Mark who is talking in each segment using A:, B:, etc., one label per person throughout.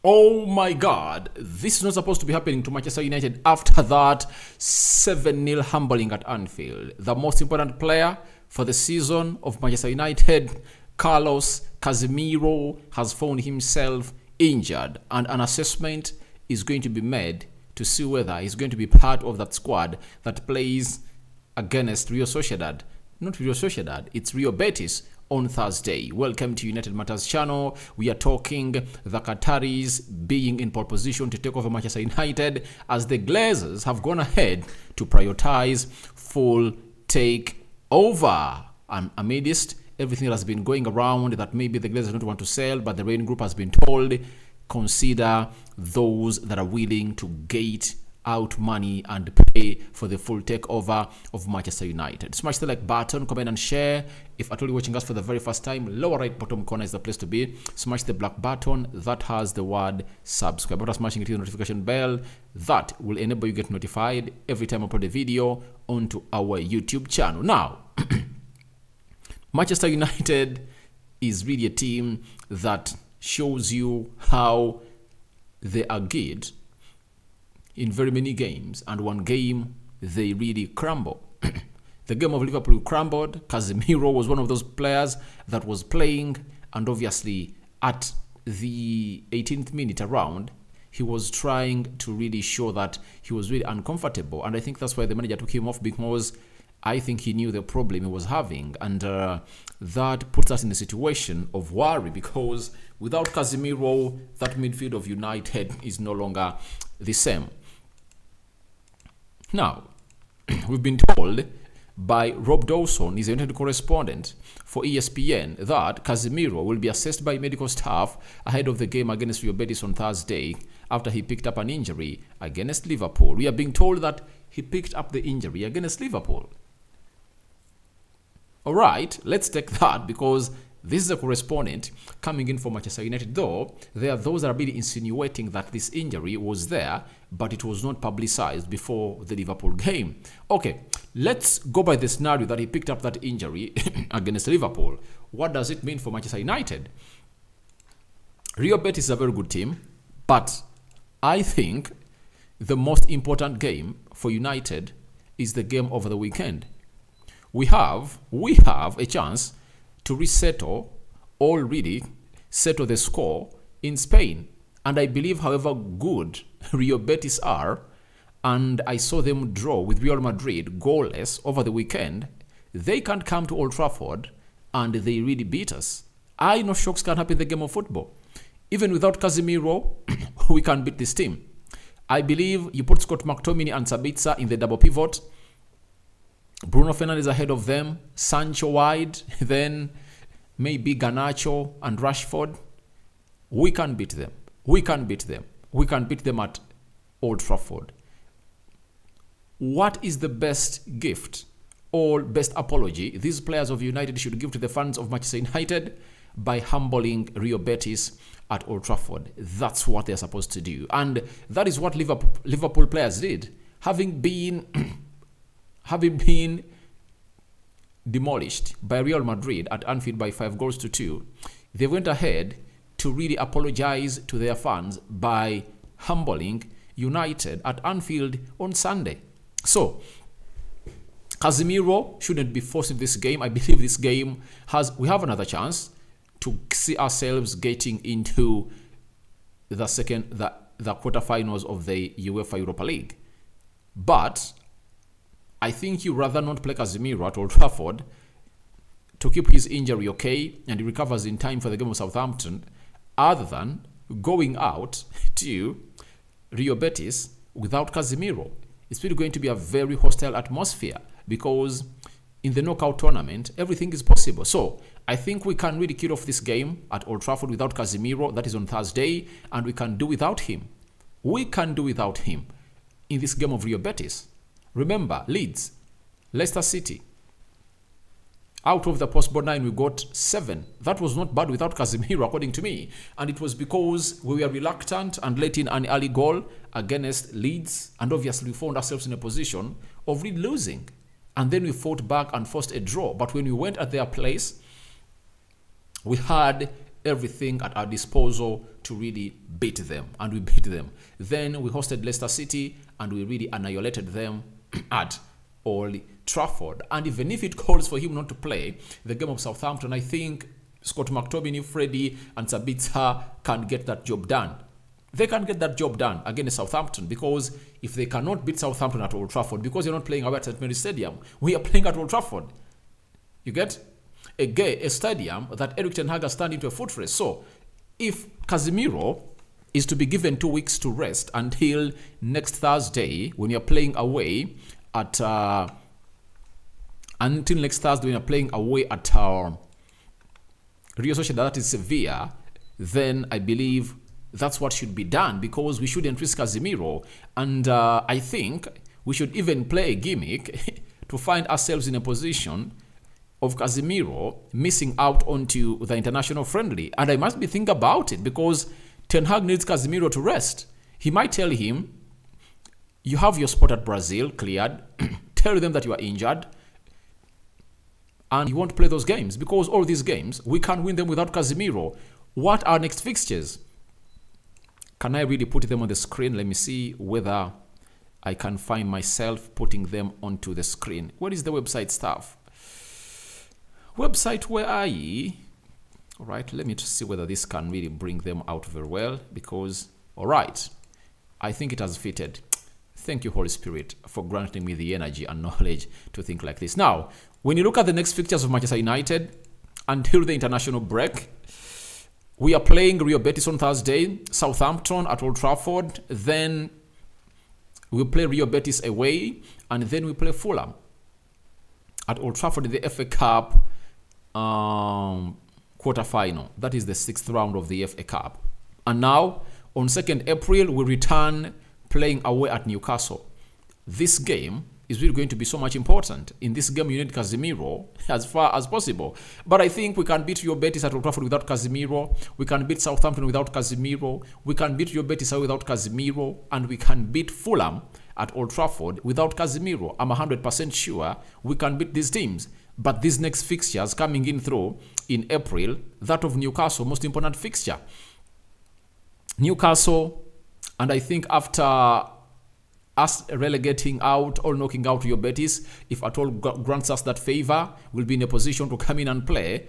A: Oh my God, this is not supposed to be happening to Manchester United after that 7-0 humbling at Anfield. The most important player for the season of Manchester United, Carlos Casemiro, has found himself injured, and an assessment is going to be made to see whether he's going to be part of that squad that plays against Real Sociedad. Not Real Sociedad, it's Real Betis on Thursday. Welcome to United Matters channel. We are talking the Qataris being in pole position to take over Manchester United as the Glazers have gone ahead to prioritize full takeover. And amidst everything that has been going around that maybe the Glazers don't want to sell, but the Rain Group has been told, consider those that are willing to gate out money and pay for the full takeover of Manchester United. Smash the like button, comment and share. If at all you're watching us for the very first time, lower right bottom corner is the place to be. Smash the black button that has the word subscribe. After smashing it, hit the notification bell. That will enable you to get notified every time I upload a video onto our YouTube channel. Now, Manchester United is really a team that shows you how they are good in very many games, and one game they really crumble. The game of Liverpool crumbled. Casemiro was one of those players that was playing, and obviously at the 18th minute around, he was trying to really show that he was really uncomfortable, and I think that's why the manager took him off, because I think he knew the problem he was having, and that puts us in a situation of worry, because without Casemiro, that midfield of United is no longer the same. Now, we've been told by Rob Dawson, he's a United correspondent for ESPN, that Casemiro will be assessed by medical staff ahead of the game against Real Betis on Thursday after he picked up an injury against Liverpool. We are being told that he picked up the injury against Liverpool. All right, let's take that, because this is a correspondent coming in for Manchester United, though there are those that are really insinuating that this injury was there, but it was not publicized before the Liverpool game. Okay, let's go by the scenario that he picked up that injury against Liverpool. What does it mean for Manchester United? Real Betis is a very good team, but I think the most important game for United is the game over the weekend. We have a chance to resettle, already settle the score in Spain. And I believe, however good Real Betis are, and I saw them draw with Real Madrid goalless over the weekend, they can't come to Old Trafford and they really beat us. I know shocks can happen in the game of football. Even without Casemiro, we can beat this team. I believe you put Scott McTominay and Sabitzer in the double pivot, Bruno Fernandes ahead of them, Sancho wide, then maybe Garnacho and Rashford. We can beat them. We can beat them. We can beat them at Old Trafford. What is the best gift or best apology these players of United should give to the fans of Manchester United? By humbling Real Betis at Old Trafford. That's what they're supposed to do. And that is what Liverpool players did. Having been demolished by Real Madrid at Anfield by 5-2, they went ahead to really apologize to their fans by humbling United at Anfield on Sunday. So, Casemiro shouldn't be forced in this game. I believe this game we have another chance to see ourselves getting into the quarterfinals of the UEFA Europa League. But I think you rather not play Casemiro at Old Trafford to keep his injury okay and he recovers in time for the game of Southampton, other than going out to Real Betis without Casemiro. It's really going to be a very hostile atmosphere, because in the knockout tournament, everything is possible. So I think we can really kill off this game at Old Trafford without Casemiro. That is on Thursday, and we can do without him. We can do without him in this game of Real Betis. Remember, Leeds, Leicester City. Out of the postboard 9, we got 7. That was not bad without Casemiro, according to me. And it was because we were reluctant and let in an early goal against Leeds. And obviously, we found ourselves in a position of really losing. And then we fought back and forced a draw. But when we went at their place, we had everything at our disposal to really beat them, and we beat them. Then we hosted Leicester City and we really annihilated them at Old Trafford. And even if it calls for him not to play the game of Southampton, I think Scott McTominay, Freddie and Sabitzer can get that job done. They can get that job done against Southampton, because if they cannot beat Southampton at Old Trafford, because you're not playing away at St. Mary's Stadium, we are playing at Old Trafford. You get? A stadium that Eric Ten Hag has turned into a fortress. So if Casemiro is to be given 2 weeks to rest until next Thursday when you're playing away at Rio Sociedad, that is Sevilla, then I believe that's what should be done, because we shouldn't risk Casemiro. And I think we should even play a gimmick to find ourselves in a position of Casemiro missing out onto the international friendly. And I must be thinking about it, because Ten Hag needs Casemiro to rest. He might tell him, you have your spot at Brazil cleared, tell them that you are injured, and you won't play those games, because all these games, we can't win them without Casemiro. What are next fixtures? Can I really put them on the screen? Let me see whether I can find myself putting them onto the screen. Where is the website stuff? Website, where are ye? All right, let me just see whether this can really bring them out very well, because, all right, I think it has fitted. Thank you, Holy Spirit, for granting me the energy and knowledge to think like this. Now, when you look at the next fixtures of Manchester United until the international break, we are playing Rio Betis on Thursday, Southampton at Old Trafford, then we play Rio Betis away, and then we play Fulham at Old Trafford in the FA Cup quarter-final. That is the 6th round of the FA Cup. And now, on 2nd April, we return playing away at Newcastle. This game is really going to be so much important. In this game, you need Casemiro as far as possible. But I think we can beat Rio Betis at Old Trafford without Casemiro. We can beat Southampton without Casemiro. We can beat Rio Betis without Casemiro. And we can beat Fulham at Old Trafford without Casemiro. I'm 100% sure we can beat these teams. But these next fixtures coming in through in April, that of Newcastle, most important fixture. Newcastle, and I think after us relegating out or knocking out Rio Betis, if at all grants us that favor, we'll be in a position to come in and play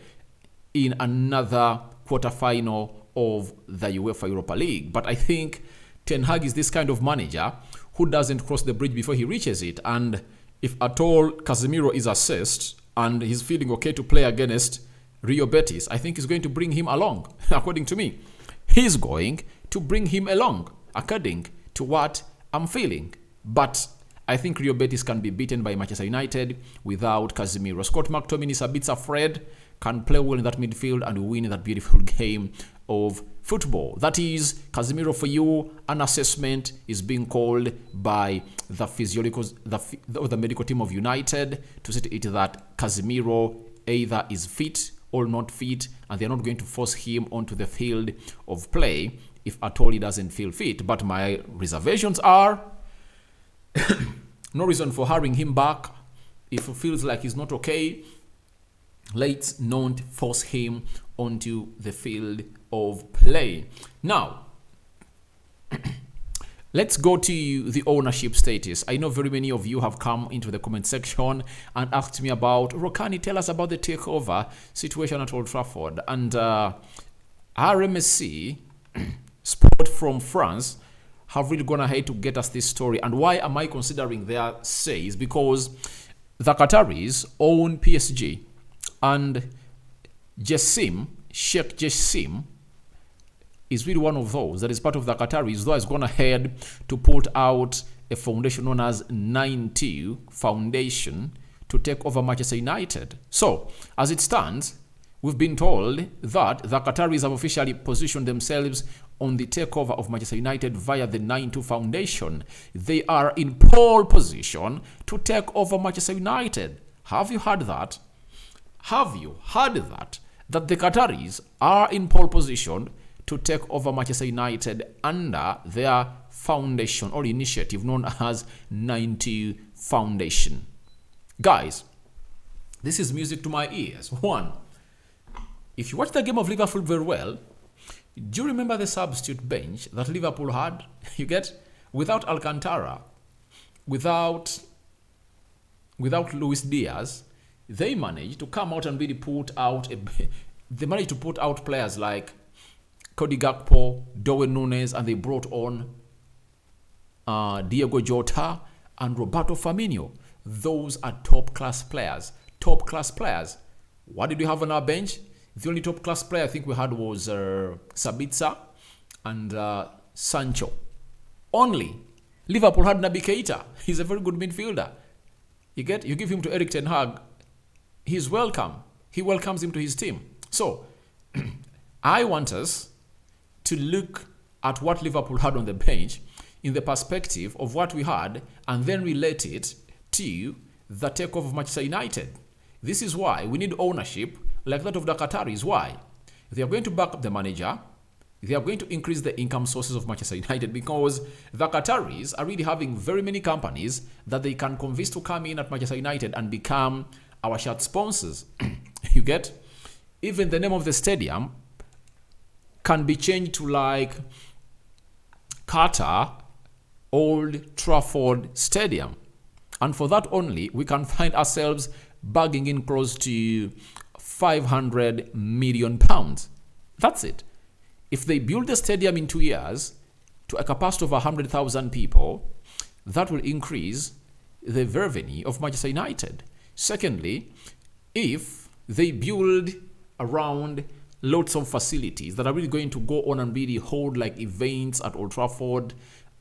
A: in another quarterfinal of the UEFA Europa League. But I think Ten Hag is this kind of manager who doesn't cross the bridge before he reaches it. And if at all Casemiro is assessed and he's feeling okay to play against Rio Betis, I think he's going to bring him along, according to me. He's going to bring him along, according to what I'm feeling. But I think Rio Betis can be beaten by Manchester United without Casemiro. Scott McTominay, Sabitzer, Fred can play well in that midfield and win that beautiful game of football. That is Casemiro for you. An assessment is being called by the the medical team of United to say to it that Casemiro either is fit or not fit, and they're not going to force him onto the field of play if at all he doesn't feel fit. But my reservations are no reason for hurrying him back. If he feels like he's not okay, let's not force him onto the field of play. Now, let's go to the ownership status. I know very many of you have come into the comment section and asked me about, Rokani, tell us about the takeover situation at Old Trafford. And RMSC Sport from France have really gone ahead to get us this story. And why am I considering their says? Because the Qataris own PSG, and Sheikh Jassim is really one of those that is part of the Qataris, though has gone ahead to put out a foundation known as 92 Foundation to take over Manchester United. So, as it stands, we've been told that the Qataris have officially positioned themselves on the takeover of Manchester United via the 92 Foundation. They are in pole position to take over Manchester United. Have you heard that? Have you heard that? That the Qataris are in pole position to take over Manchester United under their foundation or initiative known as 92 Foundation. Guys, this is music to my ears. One, If you watch the game of Liverpool very well, do you remember the substitute bench that Liverpool had? You get? Without Alcantara, without Luis Diaz, they managed to come out and really put out they managed to put out players like Cody Gakpo, Darwin Núñez, and they brought on Diego Jota and Roberto Firmino. Those are top-class players. Top-class players. What did we have on our bench? The only top-class player I think we had was Sabitzer and Sancho. Only. Liverpool had Naby Keita. He's a very good midfielder. You get? You give him to Erik ten Hag, he's welcome. He welcomes him to his team. So, I want us to look at what Liverpool had on the bench in the perspective of what we had and then relate it to the takeover of Manchester United. This is why we need ownership like that of the Qataris. Why? They are going to back up the manager. They are going to increase the income sources of Manchester United because the Qataris are really having very many companies that they can convince to come in at Manchester United and become our shirt sponsors. You get? Even the name of the stadium can be changed to like Qatar Old Trafford Stadium. And for that only, we can find ourselves bagging in close to £500 million. That's it. If they build the stadium in 2 years to a capacity of 100,000 people, that will increase the revenue of Manchester United. Secondly, if they build around lots of facilities that are really going to go on and really hold like events at Old Trafford,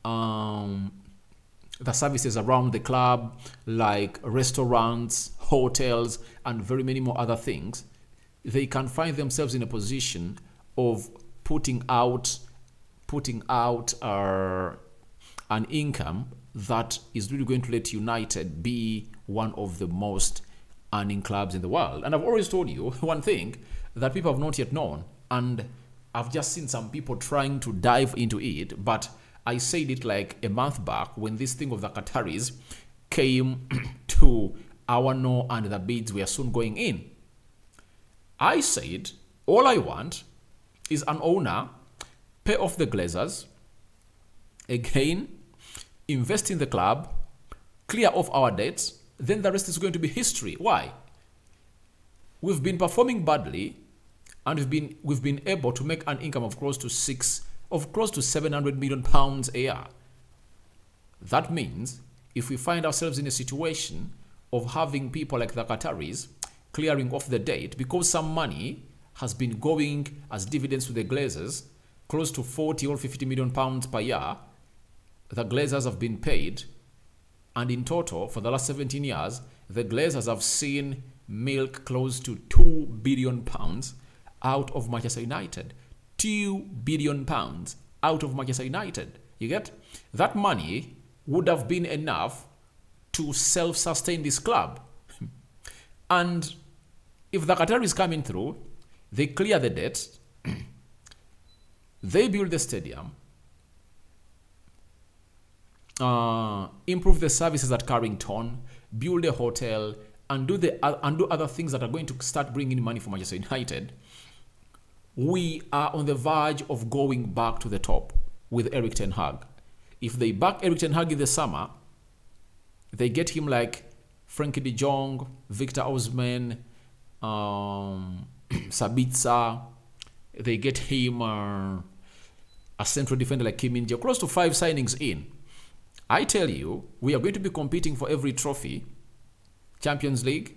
A: the services around the club, like restaurants, hotels, and very many more other things, they can find themselves in a position of putting out an income that is really going to let United be one of the most earning clubs in the world. And I've always told you one thing that people have not yet known, and I've just seen some people trying to dive into it, but I said it like a month back when this thing of the Qataris came to our know and the bids were soon going in. I said, all I want is an owner, pay off the Glazers, again, invest in the club, clear off our debts, then the rest is going to be history. Why? We've been performing badly, and we've been able to make an income of close to £700 million a year. That means if we find ourselves in a situation of having people like the Qataris clearing off the debt because some money has been going as dividends to the Glazers, close to 40 or 50 million pounds per year, the Glazers have been paid, and in total for the last 17 years the Glazers have seen milk close to 2 billion pounds out of Manchester United. 2 billion pounds out of Manchester United. You get? That money would have been enough to self-sustain this club. And if the Qatar is coming through, they clear the debt, they build the stadium, improve the services at Carrington, build a hotel, and do other things that are going to start bringing money for Manchester United, we are on the verge of going back to the top with Erik ten Hag. If they back Erik ten Hag in the summer, they get him like Frankie de Jong, Victor Osimhen, Sabitzer. They get him a central defender like Kim Min-jae. Close to 5 signings in. I tell you, we are going to be competing for every trophy. Champions League,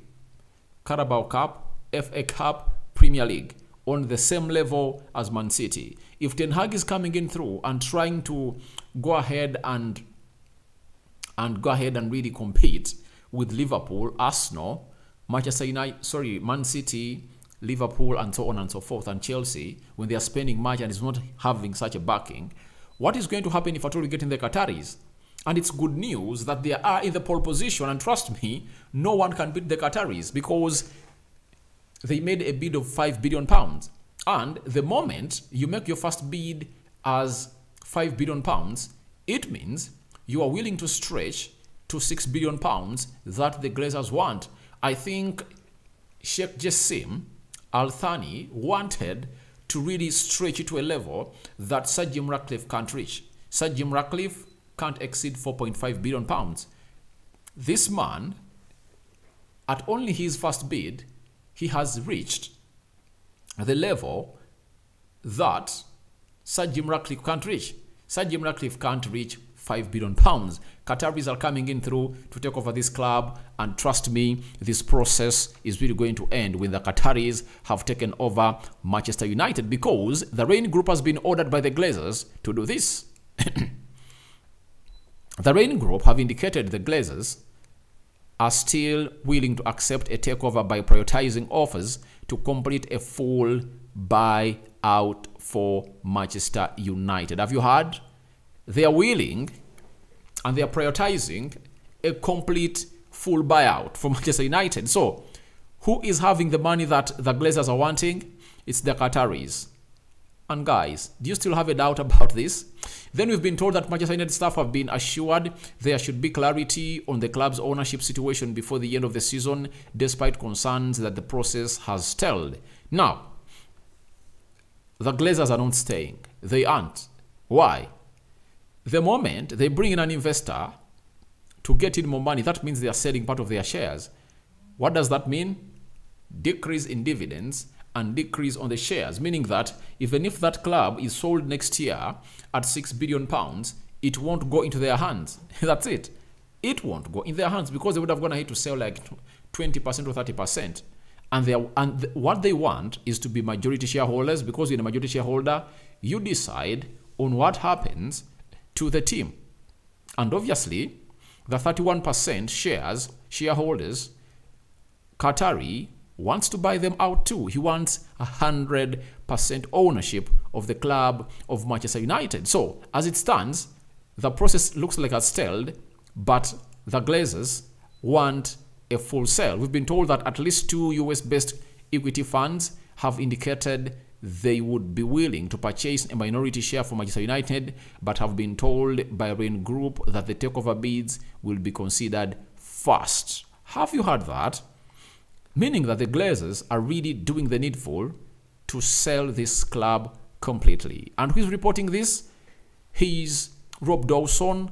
A: Carabao Cup, FA Cup, Premier League, on the same level as Man City. If Ten Hag is coming in through and trying to go ahead and really compete with Liverpool, Arsenal, Manchester United, Man City, Liverpool, and so on and so forth, and Chelsea, when they are spending much and is not having such a backing, what is going to happen if at all we get in the Qataris? And it's good news that they are in the pole position, and trust me, no one can beat the Qataris because they made a bid of £5 billion. And the moment you make your first bid as £5 billion, it means you are willing to stretch to £6 billion that the Glazers want. I think Sheikh Jassim Al Thani wanted to really stretch it to a level that Sir Jim Ratcliffe can't reach. Sir Jim Ratcliffe can't exceed 4.5 billion pounds. This man, at only his first bid, he has reached the level that Sir Jim Ratcliffe can't reach. Sir Jim Ratcliffe can't reach 5 billion pounds. Qataris are coming in through to take over this club, and trust me, this process is really going to end when the Qataris have taken over Manchester United, because the Rain Group has been ordered by the Glazers to do this. The Rain Group have indicated the Glazers are still willing to accept a takeover by prioritizing offers to complete a full buyout for Manchester United. Have you heard? They are willing and they are prioritizing a complete full buyout for Manchester United. So, who is having the money that the Glazers are wanting? It's the Qataris. And guys, do you still have a doubt about this? Then we've been told that Manchester United staff have been assured there should be clarity on the club's ownership situation before the end of the season, despite concerns that the process has stalled. Now, the Glazers are not staying. They aren't. Why? The moment they bring in an investor to get in more money, that means they are selling part of their shares. What does that mean? Decrease in dividends and decrease on the shares, meaning that even if that club is sold next year at 6 billion pounds, it won't go into their hands. That's it. It won't go in their hands, because they would have gone ahead to sell like 20% or 30%. And what they want is to be majority shareholders, because you're a majority shareholder, you decide on what happens to the team. And obviously, the 31% shareholders, Qatari wants to buy them out too. He wants 100% ownership of the club of Manchester United. So, as it stands, the process looks like it's stalled, but the Glazers want a full sale. We've been told that at least 2 US-based equity funds have indicated they would be willing to purchase a minority share for Manchester United, but have been told by Rain Group that the takeover bids will be considered first. Have you heard that? Meaning that the Glazers are really doing the needful to sell this club completely. And who is reporting this? He's Rob Dawson,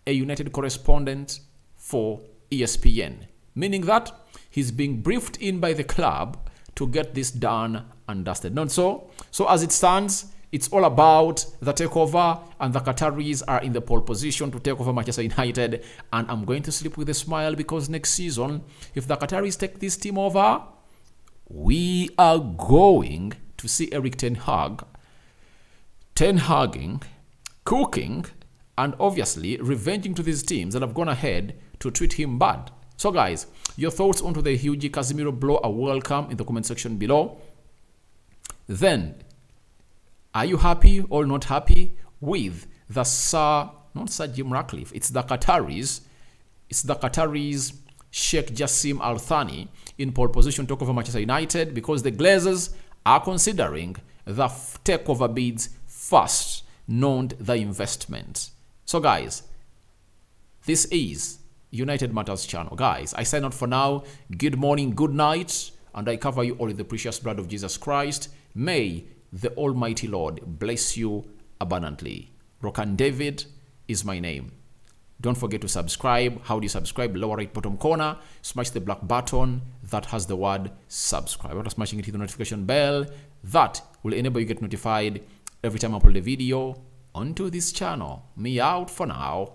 A: a United correspondent for ESPN. Meaning that he's being briefed in by the club to get this done and dusted. Not so. So as it stands, it's all about the takeover, and the Qataris are in the pole position to take over Manchester United. And I'm going to sleep with a smile, because next season, if the Qataris take this team over, we are going to see Eric Ten Haging, cooking, and obviously revenging to these teams that have gone ahead to treat him bad. So guys, your thoughts onto the huge Casemiro blow are welcome in the comment section below. Then, are you happy or not happy with the not Sir Jim Ratcliffe, it's the Qataris, Sheikh Jassim Al Thani in pole position to take over Manchester United, because the Glazers are considering the takeover bids first, not the investment. So guys, this is United Matters channel. Guys, I sign out for now. Good morning, good night, and I cover you all in the precious blood of Jesus Christ. May the Almighty Lord bless you abundantly. Rokan David is my name. Don't forget to subscribe. How do you subscribe? Lower right bottom corner, smash the black button that has the word subscribe. After smashing it, hit the notification bell. That will enable you to get notified every time I upload a video onto this channel. Me out for now.